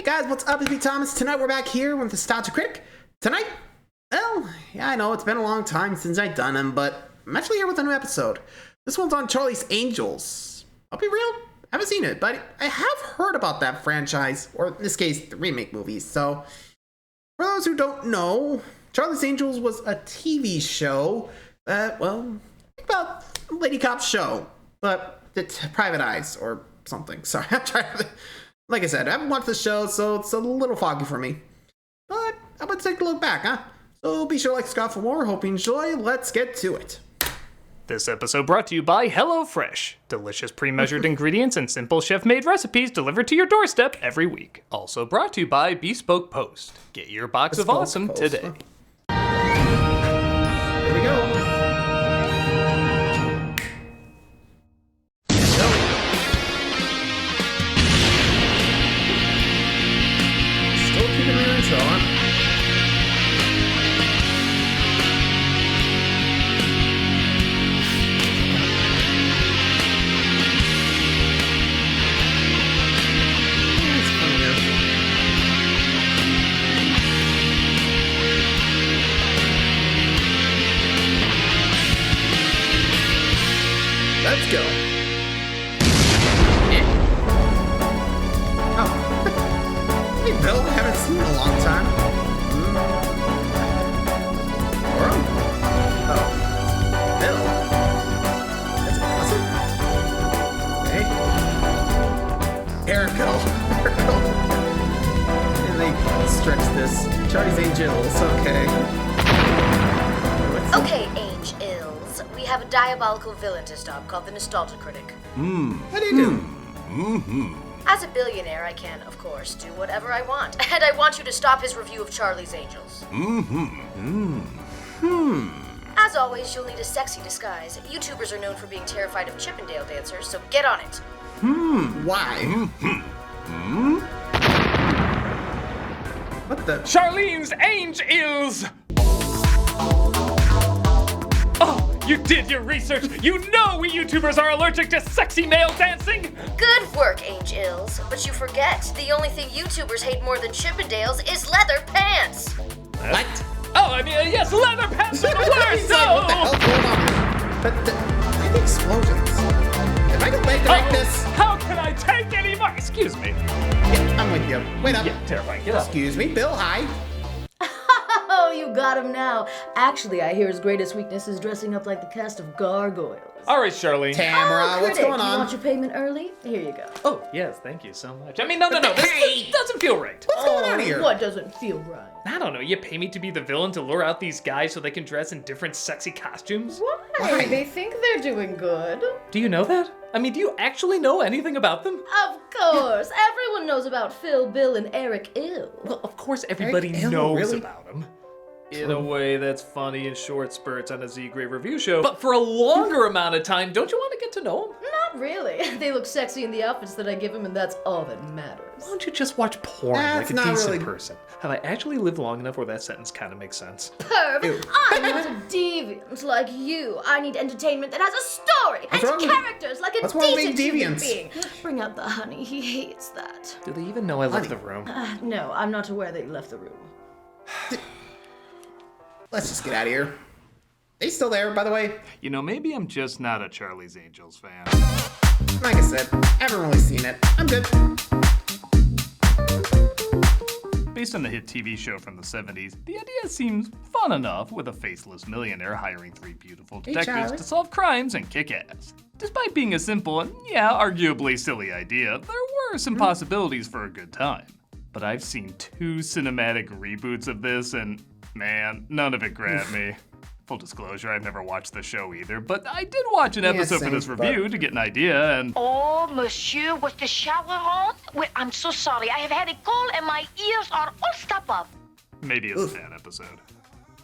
guys, what's up? It's me, Thomas. Tonight we're back here with the Nostalgia Critic. Tonight, well, yeah, I know it's been a long time since I've done them, but I'm actually here with a new episode. This one's on Charlie's Angels. I'll be real, I haven't seen it, but I have heard about that franchise, or in this case, the remake movies. So, for those who don't know, Charlie's Angels was a TV show, well, think about Lady Cop's show, but Private Eyes or something. Sorry, I'm trying to... Like I said, I haven't watched the show, so it's a little foggy for me. But I'm gonna take a look back, huh? So be sure to like, subscribe for more. Hope you enjoy. Let's get to it. This episode brought to you by HelloFresh. Delicious pre-measured ingredients and simple chef-made recipes delivered to your doorstep every week. Also brought to you by Bespoke Post. Get your box of awesome today. Here we go. Let's go. Oh. Hey, Bill. I haven't seen you in a long time. Or oh. Bill. That's awesome. Hey. Erico. And they stretch this. Charlie's Angels. Okay. Okay, Angels. We have a diabolical villain to stop called the Nostalgia Critic. How do you do? As a billionaire, I can, of course, do whatever I want. And I want you to stop his review of Charlie's Angels. As always, you'll need a sexy disguise. YouTubers are known for being terrified of Chippendale dancers, so get on it. Why? What the? Charlene's Angels! Oh, you did your research! You know we YouTubers are allergic to sexy male dancing! Good work, Angels. But you forget, the only thing YouTubers hate more than Chippendales is leather pants. What? Oh, I mean, yes, leather pants are the worst, What the hell's going on? But the explosions. If I could make this. How can I take any more? Excuse me. Yeah, I'm with you. Wait up. Yeah, terrifying. Get up. Excuse me, Bill. Hi. Oh, you got him now. Actually, I hear his greatest weakness is dressing up like the cast of Gargoyles. All right, Charlene. Tamara, what's Critic, going you on? want your payment early? Here you go. Oh, yes, thank you so much. I mean, no. This doesn't feel right. What's going on here? What doesn't feel right? I don't know. You pay me to be the villain to lure out these guys so they can dress in different sexy costumes? Why? They think they're doing good. Do you know that? I mean, do you actually know anything about them? Of course. Everyone knows about Phil, Bill, and Eric Ill. Well, of course everybody Eric Ill, knows really? about them. In a way that's funny in short spurts on a Z-grade review show. But for a longer amount of time, don't you want to get to know them? Not really. They look sexy in the outfits that I give them, and that's all that matters. Why don't you just watch porn That's like a not decent really- person? Have I actually lived long enough where that sentence kind of makes sense? Perv, Ew. I'm not a deviant like you. I need entertainment that has a story What's wrong and with- characters like a what's wrong with decent being human deviants? being. Bring out the honey. He hates that. Do they even know I left Honey. the room? No, I'm not aware that you left the room. Let's just get out of here. They still there, by the way? You know, maybe I'm just not a Charlie's Angels fan. Like I said, I haven't really seen it. I'm good. Based on the hit TV show from the 70s, the idea seems fun enough with a faceless millionaire hiring three beautiful detectives Charlie. to solve crimes and kick ass. Despite being a simple and, yeah, arguably silly idea, there were some possibilities for a good time. But I've seen 2 cinematic reboots of this and, man, none of it grabbed me. Full disclosure, I've never watched the show either, but I did watch an episode for same, this but- review to get an idea, and Oh, monsieur, was the shower on? Wait, I'm so sorry. I have had a cold and my ears are all stopped up. maybe it's a bad episode.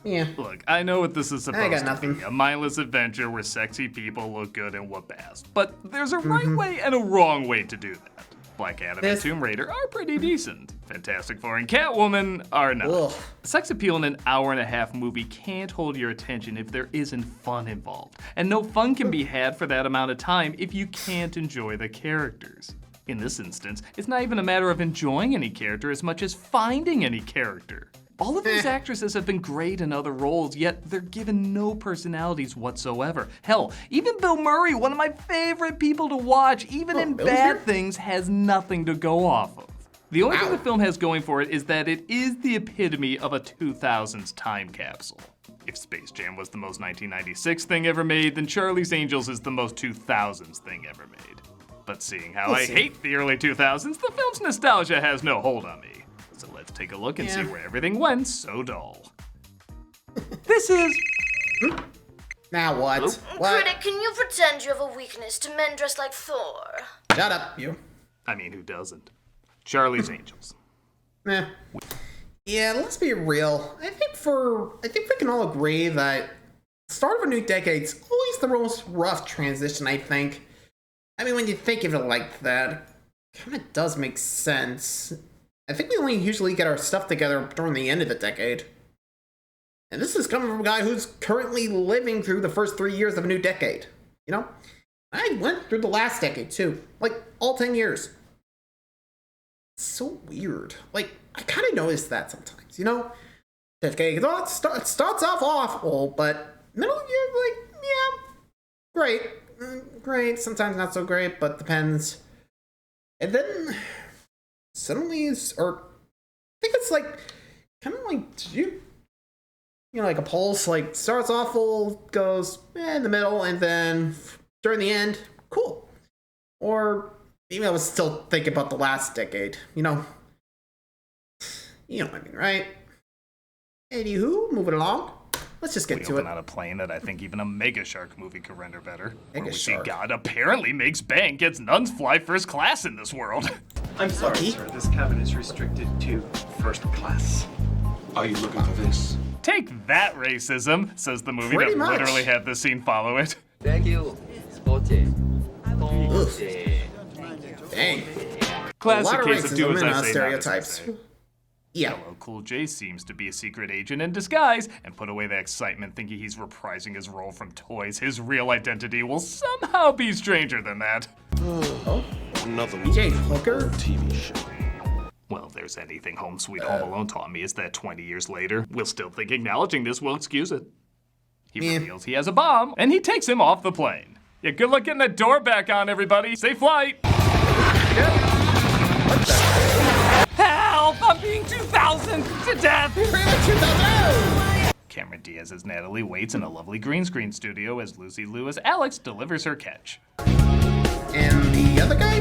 Yeah. Look, I know what this is I supposed got to nothing. be, a mindless adventure where sexy people look good and whoop ass. But there's a right way and a wrong way to do that. Black Adam and This- Tomb Raider are pretty decent. Fantastic Four and Catwoman are not. Ugh. Sex appeal in an hour-and-a-half movie can't hold your attention if there isn't fun involved. And no fun can be had for that amount of time if you can't enjoy the characters. In this instance, it's not even a matter of enjoying any character as much as finding any character. All of these actresses have been great in other roles, yet they're given no personalities whatsoever. Hell, even Bill Murray, one of my favorite people to watch, even in bad things, has nothing to go off of. The only thing the film has going for it is that it is the epitome of a 2000s time capsule. If Space Jam was the most 1996 thing ever made, then Charlie's Angels is the most 2000s thing ever made. But seeing how I hate the early 2000s, the film's nostalgia has no hold on me. So let's take a look and see where everything went so dull. This is... Now what? Critic, can you pretend you have a weakness to men dressed like Thor? Shut up, you. I mean, who doesn't? Charlie's Angels. Yeah, let's be real. I think we can all agree that the start of a new decade's always the most rough transition, I think. I mean, when you think of it like that, it kind of does make sense. I think we only usually get our stuff together during the end of the decade. And this is coming from a guy who's currently living through the first 3 years of a new decade. You know? I went through the last decade, too. Like, all 10 years. It's so weird. Like, I kind of notice that sometimes, you know? Decade starts off awful, but middle of the year, like, yeah, great. Great, sometimes not so great, but depends. And then... suddenly, I think it's like, kind of like, you know, like a pulse, like, starts awful, goes in the middle, and then during the end, cool. Or, maybe I was still thinking about the last decade, you know? You know what I mean, right? Anywho, moving along. Let's just get to it. On a plane that I think even a Mega Shark movie could render better. Mega Where we see Shark. God apparently makes bank as nuns fly first class in this world. I'm sorry, sir. This cabin is restricted to first class. Are you looking for this? Take that, racism, says the movie Pretty that much. literally had this scene follow it. Thank you. Sporty. Dang. Classic A lot of case of do racism as in I say, not as I stereotypes. say. Yeah. LL Cool J seems to be a secret agent in disguise, and put away the excitement thinking he's reprising his role from Toys. His real identity will somehow be stranger than that. Another DJ Hooker? TV show. Well, if there's anything Home Sweet Home Alone taught me, is that 20 years later, we'll still think acknowledging this will excuse it. He reveals he has a bomb, and he takes him off the plane. Yeah, good luck getting that door back on, everybody. Safe flight. Help! I'm being 2000 to death! Cameron Diaz as Natalie waits in a lovely green screen studio as Lucy Liu as Alex delivers her catch. And the other guy?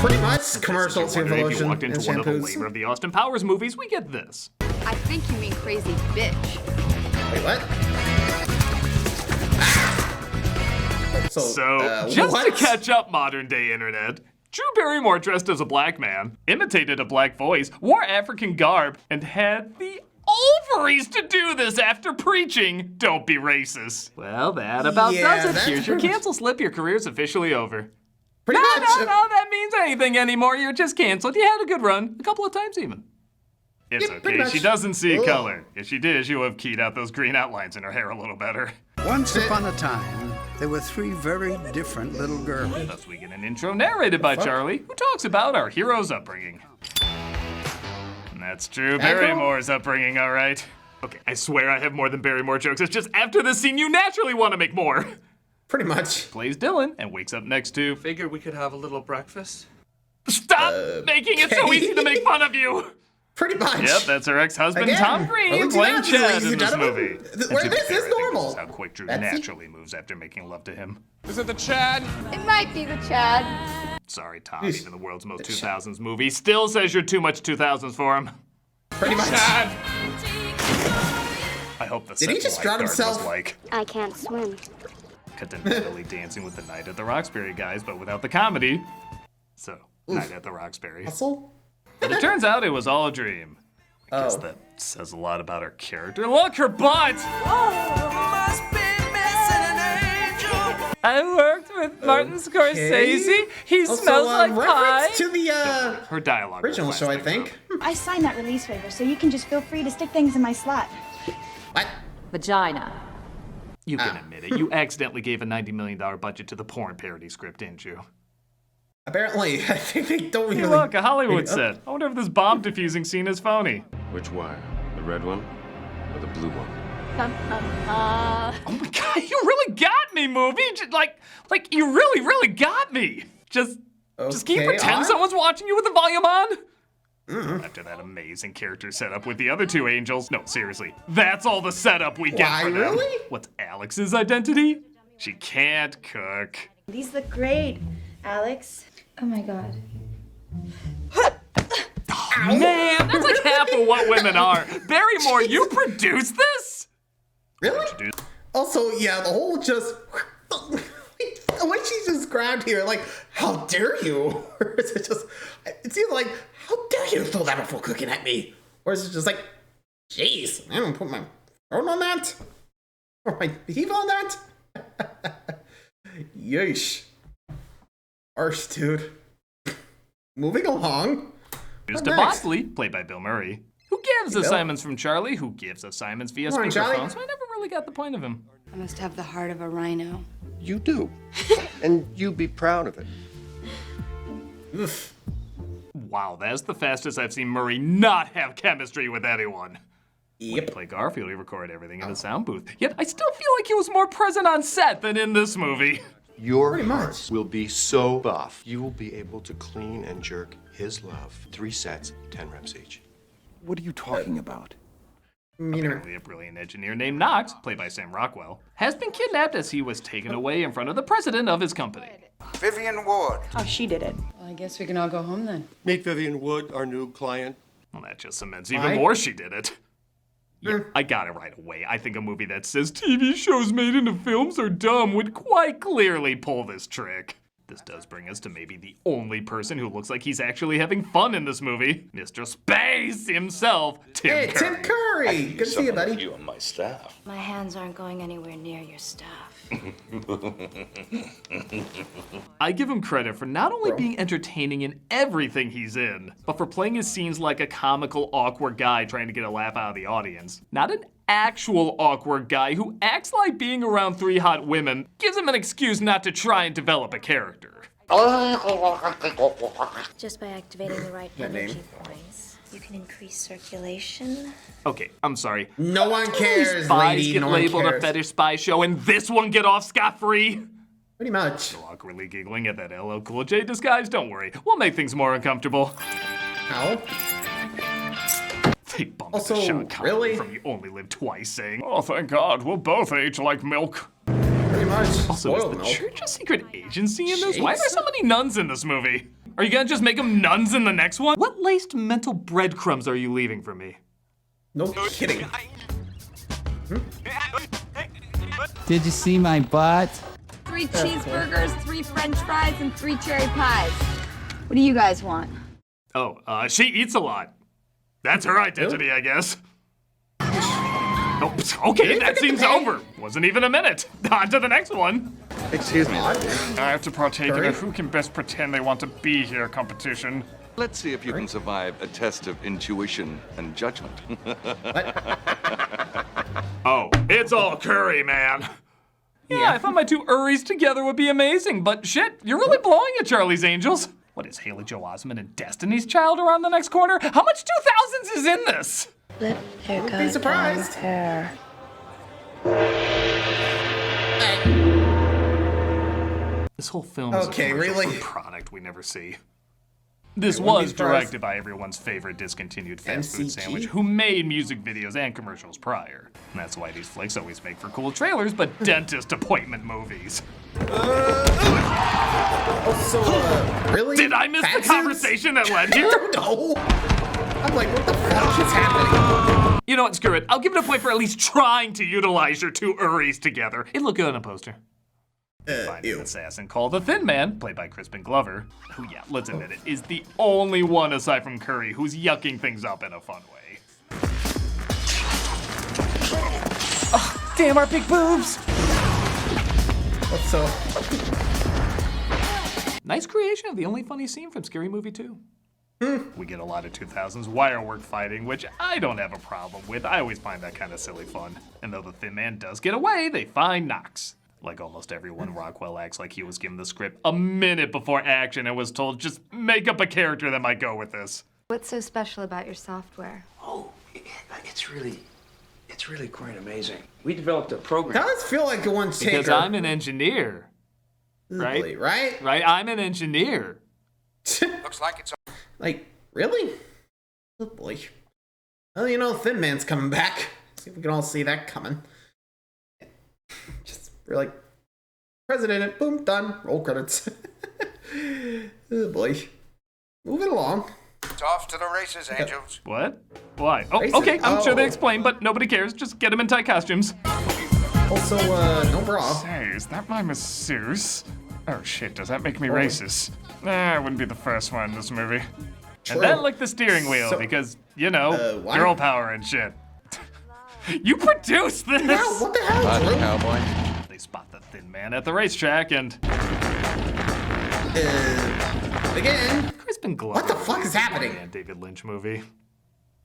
Pretty much commercials, If you walked and into one of the shampoos. labor of the Austin Powers movies, we get this. I think you mean crazy bitch. Wait, what? So, just to catch up, modern day internet, Drew Barrymore dressed as a black man, imitated a black voice, wore African garb, and had the ovaries to do this after preaching, "Don't be racist." Well, that about Yeah, does it. that's Here's your pretty much- cancel slip. Your career's officially over. Pretty No, much. that means anything anymore. You're just canceled. You had a good run, a couple of times even. It's Yeah, pretty okay, much. she doesn't see Ugh. color. If she did, she would have keyed out those green outlines in her hair a little better. Once upon a time, there were three very different little girls. Thus we get an intro narrated by Charlie, who talks about our hero's upbringing. And that's Drew Barrymore's upbringing, all right. Okay, I swear I have more than Barrymore jokes. It's just after this scene, you naturally want to make more. Pretty much. Plays Dylan and wakes up next to... Figure we could have a little breakfast? Stop making it so easy to make fun of you! Pretty much. Yep, that's her ex-husband Again, Tom Green early playing 2000s, Chad ladies in and this gentlemen. movie. Where And to be this fair, is I think normal. This is how quick Drew That's it. naturally moves after making love to him. Is it the Chad? It might be the Chad. Sorry, Tom, even the world's most 2000s movie still says you're too much 2000s for him. Pretty much. I hope the Did he just drown himself? was like... I can't swim. Cut to Natalie dancing with the Night at the Roxbury guys, but without the comedy. So, Night at the Roxbury. Hustle? But it turns out it was all a dream. I guess that says a lot about her character. Look, her butt! I worked with Martin Scorsese. He smells like pie. reference to the Her dialogue. original was show, I plastic, think. I signed that release waiver, so you can just feel free to stick things in my slot. What? Vagina. You can admit it. You accidentally gave a $90 million budget to the porn parody script, didn't you? Apparently, I think they don't really... Hey, look, a Hollywood set. I wonder if this bomb defusing scene is phony. Which wire? The red one or the blue one? Oh my god, you really got me, movie! Like you really got me! Just can you pretend someone's watching you with the volume on? After that amazing character setup with the other two angels. No, seriously, that's all the setup we get for them. Really? What's Alex's identity? She can't cook. These look great, Alex. Oh my god. Oh, man, that's like half of what women are. Barrymore, you produced this? Really? Also, yeah, the whole just... what she just grabbed here, like, how dare you? Or is it just... It seems like, how dare you throw that awful cooking at me? Or is it just like, jeez, I don't put my phone on that? Or my beef on that? Yeesh. Harsh, dude. Moving along. Here's to Bosley, played by Bill Murray. Who gives assignments from Charlie? Who gives assignments via speakerphone? So I never really got the point of him. I must have the heart of a rhino. You do. And you be proud of it. Oof. Wow, that's the fastest I've seen Murray not have chemistry with anyone. Yep. When he played Garfield, he recorded everything in the sound booth. Yet I still feel like he was more present on set than in this movie. Your heart will be so buff, you will be able to clean and jerk his love. 3 sets, 10 reps each. What are you talking about? Apparently a brilliant engineer named Knox, played by Sam Rockwell, has been kidnapped as he was taken away in front of the president of his company. Vivian Ward. Oh, she did it. Well, I guess we can all go home then. Meet Vivian Wood, our new client. Well, that just cements even more she did it. Yeah, I got it right away. I think a movie that says TV shows made into films are dumb would quite clearly pull this trick. This does bring us to maybe the only person who looks like he's actually having fun in this movie. Mr. Space himself, Tim Curry. Tim Curry! Good to see you, buddy. You on my staff. My hands aren't going anywhere near your stuff. I give him credit for not only being entertaining in everything he's in, but for playing his scenes like a comical, awkward guy trying to get a laugh out of the audience. Not an actual awkward guy who acts like being around 3 hot women gives him an excuse not to try and develop a character. Just by activating the right energy points, you can increase circulation. Okay, I'm sorry. No one cares, Spies lady. get No one labeled cares. a fetish spy show, and this one get off scot-free? Pretty much. Still awkwardly giggling at that LL Cool J disguise. Don't worry, we'll make things more uncomfortable. How? They bumped Also, the Sean Connery really? from You Only Live Twice saying, "Oh, thank God, we'll both age like milk." Pretty much. Also, is Spoiled the milk. church a secret agency in this? Why are there Shades? so many nuns in this movie? Are you gonna just make them nuns in the next one? What laced mental breadcrumbs are you leaving for me? No kidding. Did you see my butt? 3 cheeseburgers, 3 french fries, and 3 cherry pies. What do you guys want? Oh, she eats a lot. That's her identity, I guess. Oh, okay, that scene's over. Wasn't even a minute. On to the next one. Excuse me. I have to partake in a who can best pretend they want to be here competition. Let's see if you can survive a test of intuition and judgment. Oh, it's all Curry, man. Yeah, I thought my 2 Uris together would be amazing, but shit, you're really blowing it, Charlie's Angels. What is Haley Joel Osment and Destiny's Child around the next corner? How much 2000s is in this? Let there go Be surprised. hair. This whole film is Okay, a commercial really? for a product we never see. This was directed by everyone's favorite discontinued fast food MCG? sandwich who made music videos and commercials prior. And that's why these flicks always make for cool trailers, but dentist appointment movies. Also, really? Did I miss the Fat conversation that led here? No. I'm like, what the fuck is happening? You know what, screw it. I'll give it a point for at least trying to utilize your 2 Uris together. It looked good on a poster. Find an assassin called the Thin Man, played by Crispin Glover, who, yeah, let's admit it, is the only one aside from Curry who's yucking things up in a fun way. Oh, damn our big boobs! What's so? Nice creation of the only funny scene from Scary Movie 2. We get a lot of 2000s wire work fighting, which I don't have a problem with. I always find that kind of silly fun. And though the Thin Man does get away, they find Knox. Like almost everyone, Rockwell acts like he was given the script a minute before action and was told, just make up a character that might go with this. What's so special about your software? Oh, it's really quite amazing. We developed a program. That does feel like a one taker. Because I'm an engineer. Right? Right? Right? I'm an engineer. Looks like it's... Like, really? Oh boy. Well, you know, Thin Man's coming back. See if we can all see that coming. Just, we're like, President, boom, done. Roll credits. Oh boy. Moving along. It's off to the races, Angels. What? Why? Oh, Races. okay, I'm sure they explain, but nobody cares. Just get them in tight costumes. Also, no bra. Say, is that my masseuse? Oh shit, does that make me racist? Nah, I wouldn't be the first one in this movie. And then lick the steering wheel because, you know, girl power and shit. You produced this! Yeah, what the hell, Drew? Cowboy. They spot the Thin Man at the racetrack and... Again? Crispin Glover. What the fuck is happening? A David Lynch movie.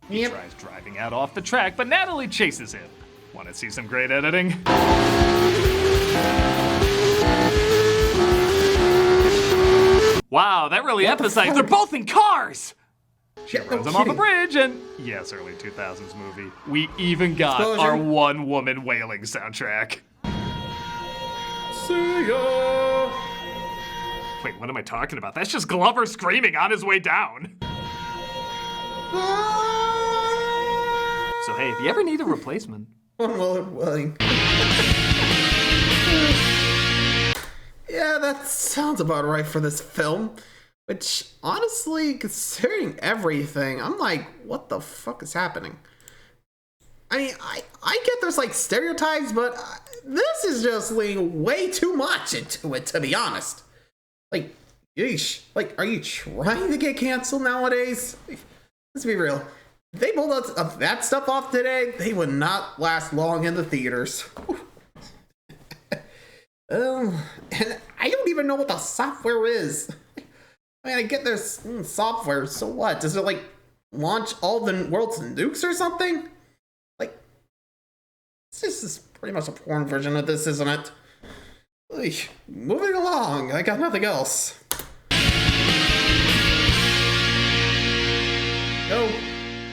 He tries driving out off the track, but Natalie chases him. Want to see some great editing? Wow, that really emphasized they're both in cars! She runs them off a bridge, and yes, early 2000s movie. We even got our one-woman wailing soundtrack. See ya! Wait, what am I talking about? That's just Glover screaming on his way down. So hey, if you ever need a replacement. Willing. Yeah, that sounds about right for this film. Which, honestly, considering everything, I'm like, what the fuck is happening? I mean, I get there's like stereotypes, but this is just leaning way too much into it, to be honest. Like, yeesh. Like, are you trying to get canceled nowadays? Let's be real. If they pulled out that stuff off today, they would not last long in the theaters. And I don't even know what the software is. I mean, I get there's software, so what? Does it, like, launch all the world's nukes or something? Like, it's just pretty much a porn version of this, isn't it? Eesh. Moving along, I got nothing else. Go.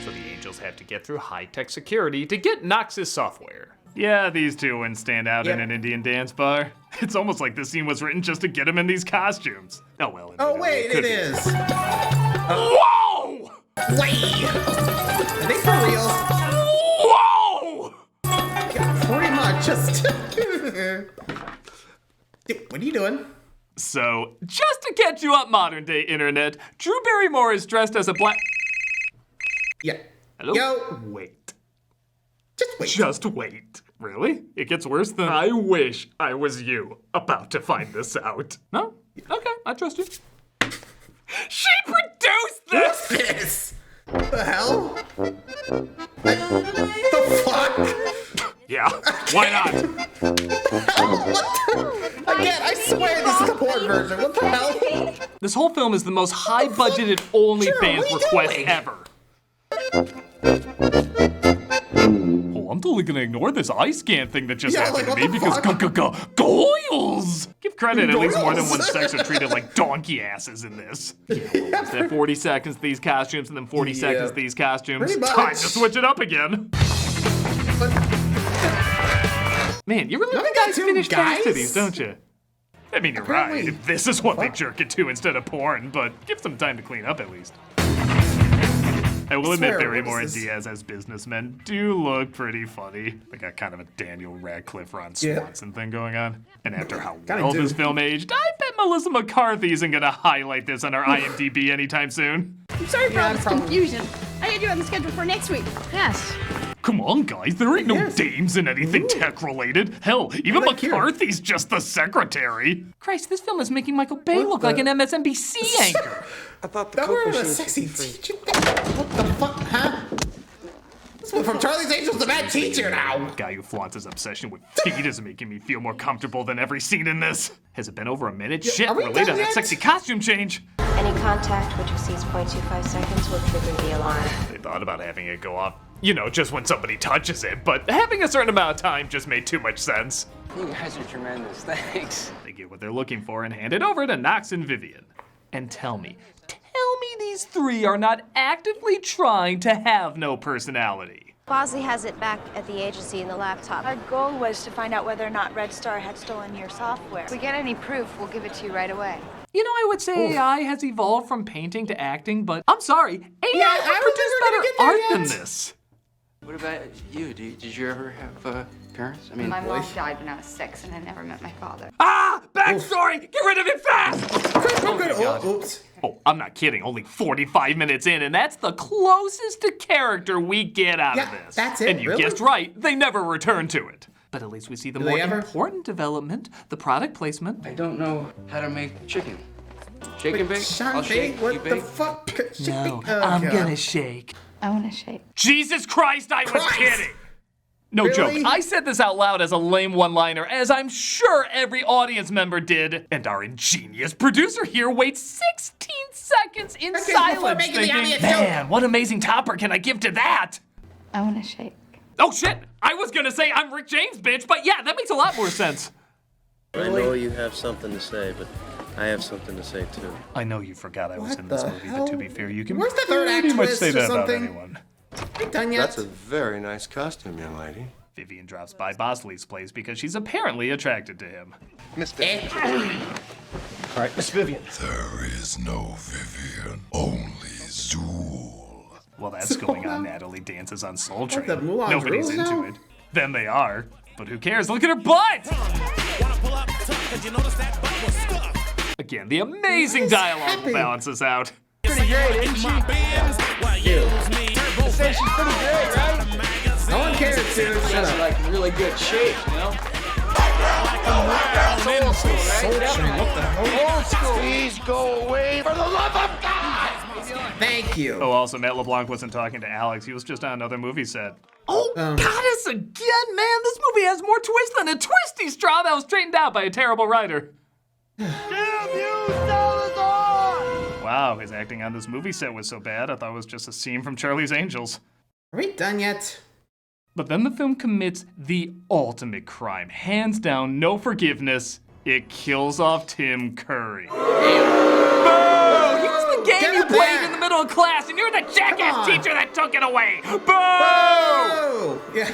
So the Angels have to get through high-tech security to get Nox's software. Yeah, these two wouldn't stand out in an Indian dance bar. It's almost like this scene was written just to get them in these costumes. Oh well. Oh wait, it is. Whoa! Wait! Are they for real? Whoa! Yeah, pretty much, just... Dude, what are you doing? So, just to catch you up, modern day internet, Drew Barrymore is dressed as a black... Yeah. Hello? Yo. Wait. Just wait. Just wait. Really? It gets worse than I wish I was you about to find this out. No? Okay, I trust you. She produced this! What's this? What the hell? The fuck? Yeah, why not? Again, I swear this is the porn version. What the hell? This whole film is the most high-budgeted OnlyFans request ever. Oh, I'm totally gonna ignore this eye scan thing that just happened to me because goils! Give credit, at least more than one sex are treated like donkey asses in this. Yeah, what was that? 40 seconds these costumes and then 40 seconds these costumes. Time to switch it up again. Man, you really think guys finish fast to these, don't you? I mean, you're right. This is what they jerk it to instead of porn, but give some time to clean up at least. I will admit Barrymore and Diaz as businessmen do look pretty funny. They got kind of a Daniel Radcliffe, Ron Swanson thing going on. And after how well this film aged, I bet Melissa McCarthy isn't gonna highlight this on her IMDb anytime soon. I'm sorry for all this confusion. I had you on the schedule for next week. Yes. Come on, guys, there ain't no dames in anything tech-related. Hell, even McCarthy's just the secretary. Christ, this film is making Michael Bay look like an MSNBC anchor. I thought the Coke machine was sexy teacher. What the fuck, huh? This one from Charlie's Angels, the bad teacher now. Guy who flaunts his obsession with feet is making me feel more comfortable than every scene in this. Has it been over a minute? Shit, we're late on that sexy costume change. Any contact which exceeds 0.25 seconds will trigger the alarm. They thought about having it go off you know, just when somebody touches it, but having a certain amount of time just made too much sense. You guys are tremendous, thanks. They get what they're looking for and hand it over to Knox and Vivian. And tell me these three are not actively trying to have no personality. Bosley has it back at the agency in the laptop. Our goal was to find out whether or not Red Star had stolen your software. If we get any proof, we'll give it to you right away. You know, I would say AI has evolved from painting to acting, but I'm sorry, AI would produce better art than this. What about you? Did you ever have parents? I mean, My mom died when I was 6 and I never met my father. Ah! Backstory! Get rid of it fast! Oops. Oh, I'm not kidding. Only 45 minutes in, and that's the closest to character we get out of this. That's it, And you guessed right, they never return to it. But at least we see the more important development, the product placement. I don't know how to make chicken. Shake and bake? Sean, I'll shake, what you the bake. fuck? No, I'm gonna shake. I want to shake. Jesus Christ, I was kidding! No Really? joke, I said this out loud as a lame one-liner, as I'm sure every audience member did. And our ingenious producer here waits 16 seconds in silence thinking, man, what amazing topper can I give to that? I want to shake. Oh shit, I was gonna say I'm Rick James, bitch, but yeah, that makes a lot more sense. I know you have something to say, but I have something to say too. I know you forgot I was in this movie, hell? but to be fair, you can Where's the third act pretty much twist say or that about something? anyone. Done yet? That's a very nice costume, young lady. Vivian drops by Bosley's place because she's apparently attracted to him. Miss Vivian. All right, Miss Vivian. There is no Vivian, only Zool. Well, that's going on. Natalie dances on Soul Train. the Moulin Nobody's Rouge into now? it. Then they are. But who cares? Look at her butt! Again, the amazing dialogue will balance us out. Pretty great, isn't she? I say she's pretty great, right? No one cares, dude. She's Shut up. like in really good shape, you know? Old school, what the hell? Old school. Please go away for the love of God! Thank you. Oh, also, Matt LeBlanc wasn't talking to Alex. He was just on another movie set. Oh, Got us again, man! This movie has more twist than a twisty straw that was straightened out by a terrible writer. Wow, his acting on this movie set was so bad, I thought it was just a scene from Charlie's Angels. Are we done yet? But then the film commits the ultimate crime. Hands down, no forgiveness. It kills off Tim Curry. Boo! He was the game you played in the middle of class, and you're the jackass teacher that took it away. Boo! Oh, yeah.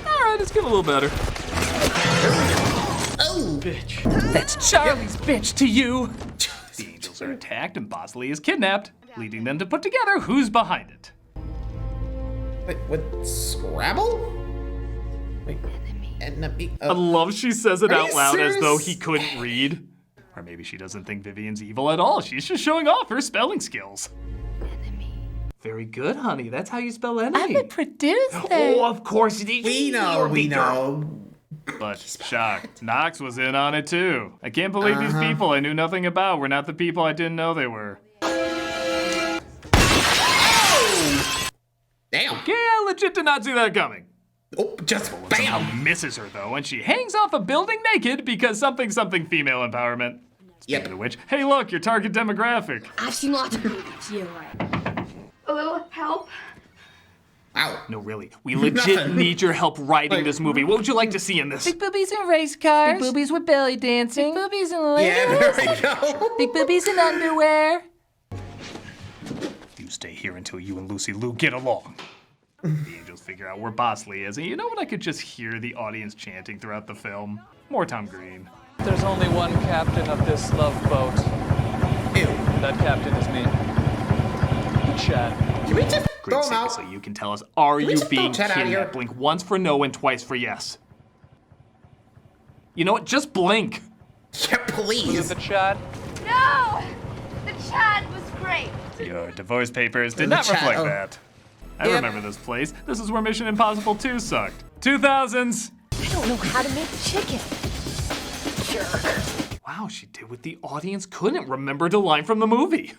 All right, it's getting a little better. Oh, bitch. That's Charlie's bitch to you. The Angels are attacked, and Bosley is kidnapped, leading them to put together who's behind it. Wait, what? Scrabble? Wait, enemy. I love she says it Are out you loud as though serious? he couldn't read. Or maybe she doesn't think Vivian's evil at all. She's just showing off her spelling skills. Enemy. Very good, honey. That's how you spell enemy. I'm a producer. Oh, of course. We know. But shocked. Knox was in on it too. I can't believe these people I knew nothing about were not the people I didn't know they were. Damn. Okay, I legit did not see that coming. Oh, just Somehow bam. misses her though, and she hangs off a building naked because something female empowerment. Speaking of which, hey look, your target demographic. I've seen lots of movies. You're right. A little help? Ow. No, really, we legit need your help writing this movie. What would you like to see in this? Big boobies in race cars. Big boobies with belly dancing. Big boobies in leggings. Yeah, there we go. Big boobies in underwear. You stay here until you and Lucy Liu get along. The Angels figure out where Bosley is, and you know what? I could just hear the audience chanting throughout the film. More Tom Green. There's only one captain of this love boat. Ew. That captain is me. Chad. Can we just Green, throw him out? seriously, you can tell us, are Can we you just throw being Chad out of here? kidnapped? Blink once for no and twice for yes. You know what? Just blink. Yeah, please. Was it the Chad? No! The Chad was great. Your divorce papers did The not Chad, reflect oh. that. I Yep. remember this place. This is where Mission Impossible 2 sucked. 2000s. I don't know how to make chicken. Jerk. Wow, she did what the audience couldn't remember a line from the movie.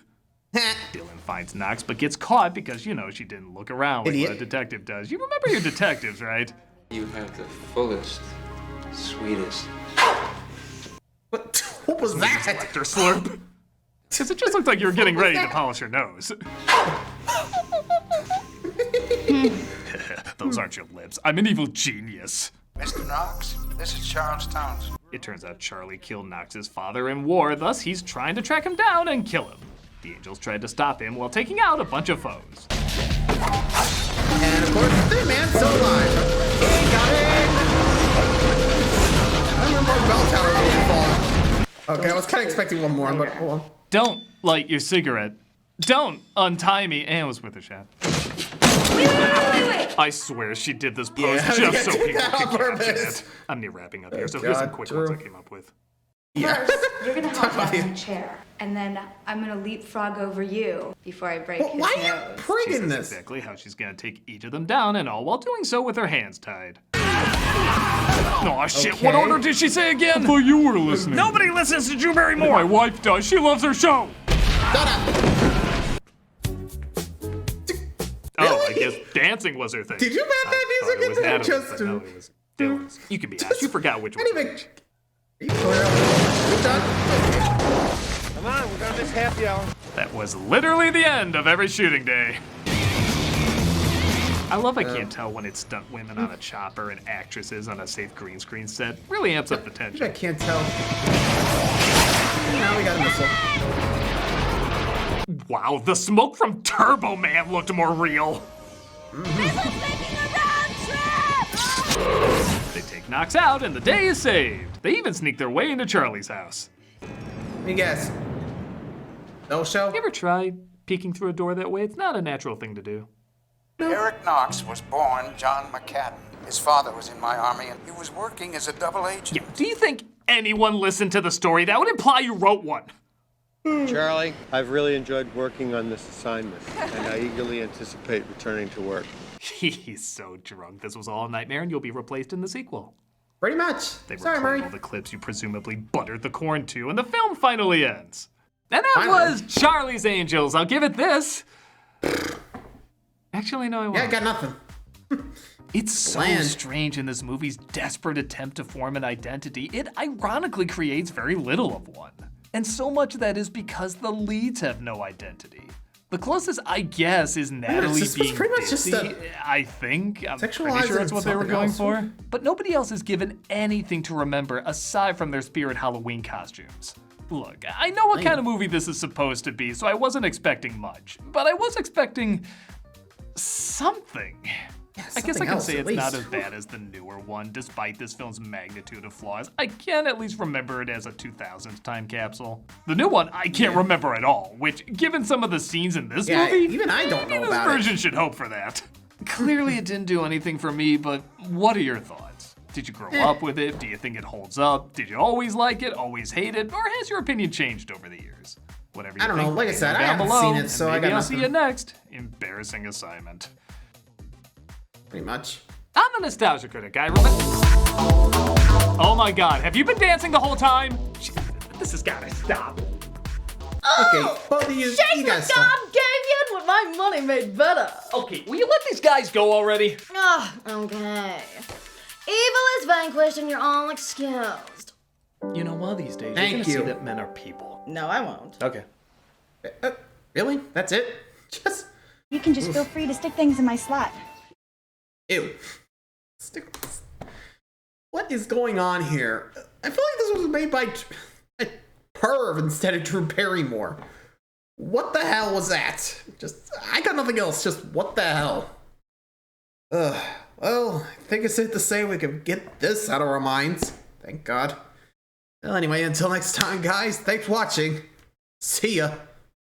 Dylan finds Knox, but gets caught because, you know, she didn't look around like Idiot. what a detective does. You remember your detectives, right? You have the fullest, sweetest. What was that? Director slurp. Because it just looked like you were getting ready to polish her nose. Those aren't your lips. I'm an evil genius. Mr. Knox, this is Charles Towns. It turns out Charlie killed Knox's father in war, thus he's trying to track him down and kill him. The Angels tried to stop him while taking out a bunch of foes. And of course, the man's still alive. He got in! I remember more bell towers being fallen. Okay, I was kind of expecting one more, but hold on. Don't light your cigarette. Don't untie me. And it was worth a shot. Wait. I swear she did this pose just so people could capture it. I'm near wrapping up here, so here's some quick ones I came up with. First, you're gonna hop off my chair, and then I'm gonna leapfrog over you before I break his nose. Why are you friggin' this? Exactly how she's gonna take each of them down, and all while doing so with her hands tied. Aw, shit, Okay. what order did she say again? I thought you were listening. Nobody listens to Drew Barrymore. My wife does. She loves her show. Shut up. Oh, I guess dancing was her thing. Did you add that music it was into it? Natalie's, Just but no, it was Dylan's. You can be asked. You forgot which one. Are you clear? We're done. Come on, we're gonna miss happy hour. That was literally the end of every shooting day. I love I can't tell when it's stunt women on a chopper and actresses on a safe green screen set. Really amps up the tension. I can't tell. Now we got a missile. Wow, the smoke from Turbo Man looked more real. They take Knox out and the day is saved. They even sneak their way into Charlie's house. Let me guess. No show? You ever try peeking through a door that way? It's not a natural thing to do. Eric Knox was born John McCadden. His father was in my army, and he was working as a double agent. Yeah, do you think anyone listened to the story? That would imply you wrote one. Charlie, I've really enjoyed working on this assignment, and I eagerly anticipate returning to work. He's so drunk. This was all a nightmare, and you'll be replaced in the sequel. Pretty much. They Sorry, replay Murray. all the clips you presumably buttered the corn to, and the film finally ends. And that was Charlie's Angels. I'll give it this. Actually, no, I won't. Yeah, I got nothing. It's so strange in this movie's desperate attempt to form an identity, it ironically creates very little of one. And so much of that is because the leads have no identity. The closest, I guess, is Natalie being ditzy, I think. I'm pretty sure that's what they were going for. But nobody else is given anything to remember aside from their Spirit Halloween costumes. Look, I know what kind of movie this is supposed to be, so I wasn't expecting much. But I was expecting something. I guess I can say it's not as bad as the newer one, despite this film's magnitude of flaws. I can at least remember it as a 2000s time capsule. The new one, I can't remember at all, which, given some of the scenes in this movie, even I don't know this about version should hope for that. Clearly it didn't do anything for me, but what are your thoughts? Did you grow up with it? Do you think it holds up? Did you always like it, always hate it, or has your opinion changed over the years? Whatever you I don't think, know. Like I said, I down haven't below, seen it, and so I maybe got I'll nothing. see you next. Embarrassing assignment. Pretty much. I'm a nostalgia critic. I remember. Oh my God! Have you been dancing the whole time? This has gotta stop. Okay, both of you. Shake You what guys God stop. gave you and what my money made better. Okay, will you let these guys go already? Ah, okay. Evil is vanquished and you're all excused. You know, one of these days Thank you're gonna you. see that men are people. No, I won't. Okay. Really? That's it? Just. You can just feel free to stick things in my slot. Ew. What is going on here? I feel like this was made by a perv instead of Drew Barrymore. What the hell was that? I got nothing else. Just what the hell? Well, I think it's safe to say we can get this out of our minds. Thank God. Well, anyway, until next time, guys, thanks for watching. See ya.